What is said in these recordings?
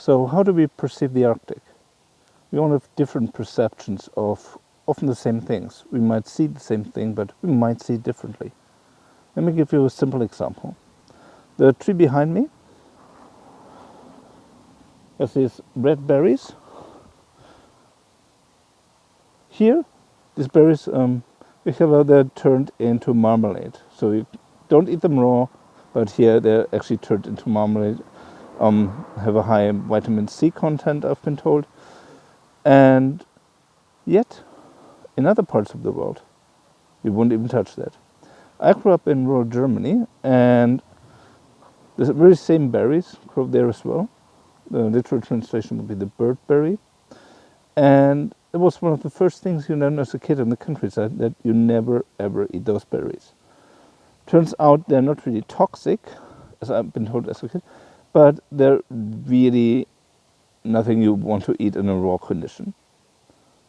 So how do we perceive the Arctic? We all have different perceptions of often the same things. We might see the same thing, but we might see it differently. Let me give you a simple example. The tree behind me has these red berries. Here, these berries, they're turned into marmalade. So you don't eat them raw, but here they're actually turned into marmalade. Have a high vitamin C content, I've been told. And yet, in other parts of the world, you won't even touch that. I grew up in rural Germany, and the very same berries grow there as well. The literal translation would be the bird berry. And it was one of the first things you learn as a kid in the countryside, that you never ever eat those berries. Turns out they're not really toxic, as I've been told as a kid, but they're really nothing you want to eat in a raw condition.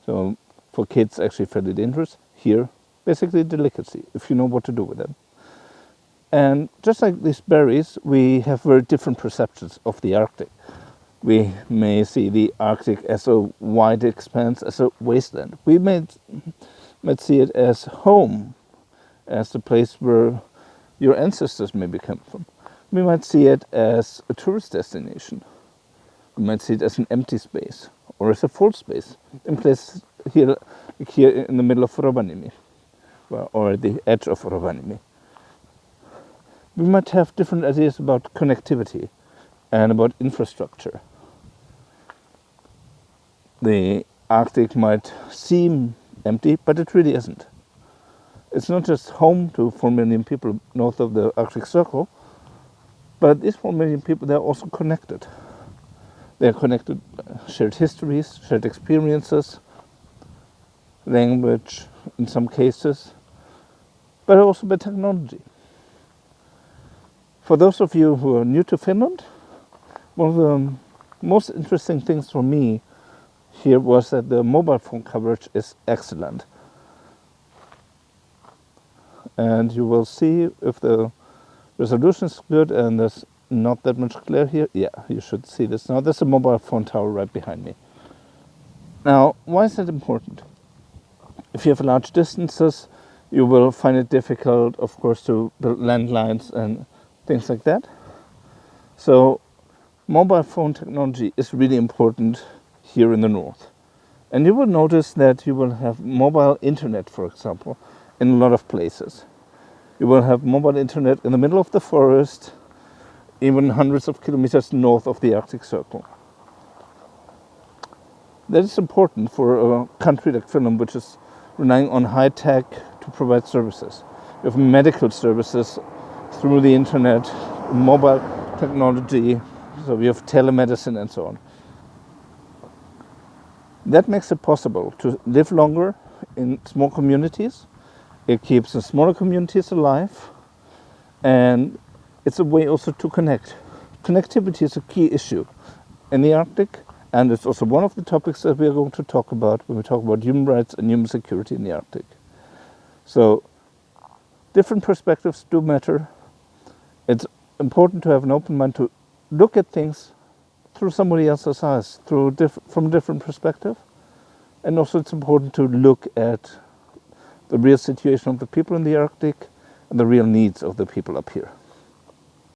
So for kids, actually fairly dangerous. Here, basically a delicacy, if you know what to do with them. And just like these berries, we have very different perceptions of the Arctic. We may see the Arctic as a wide expanse, as a wasteland. We might see it as home, as the place where your ancestors maybe come from. We might see it as a tourist destination. We might see it as an empty space, or as a full space, in place here in the middle of Rovaniemi, or at the edge of Rovaniemi. We might have different ideas about connectivity and about infrastructure. The Arctic might seem empty, but it really isn't. It's not just home to 4 million people north of the Arctic Circle, but these 4 million people, they're also connected. They're connected by shared histories, shared experiences, language in some cases, but also by technology. For those of you who are new to Finland, one of the most interesting things for me here was that the mobile phone coverage is excellent. And you will see if the resolution is good and there's not that much glare here. Yeah, you should see this now. There's a mobile phone tower right behind me. Now, why is that important? If you have large distances, you will find it difficult, of course, to build landlines and things like that. So mobile phone technology is really important here in the north. And you will notice that you will have mobile internet, for example, in a lot of places. You will have mobile internet in the middle of the forest, even hundreds of kilometers north of the Arctic Circle. That is important for a country like Finland, which is relying on high tech to provide services. You have medical services through the internet, mobile technology, so we have telemedicine and so on. That makes it possible to live longer in small communities. It keeps the smaller communities alive, and it's a way also to connect. Connectivity is a key issue in the Arctic, and it's also one of the topics that we are going to talk about when we talk about human rights and human security in the Arctic. So different perspectives do matter. It's important to have an open mind to look at things through somebody else's eyes, from a different perspective. And also it's important to look at the real situation of the people in the Arctic and the real needs of the people up here.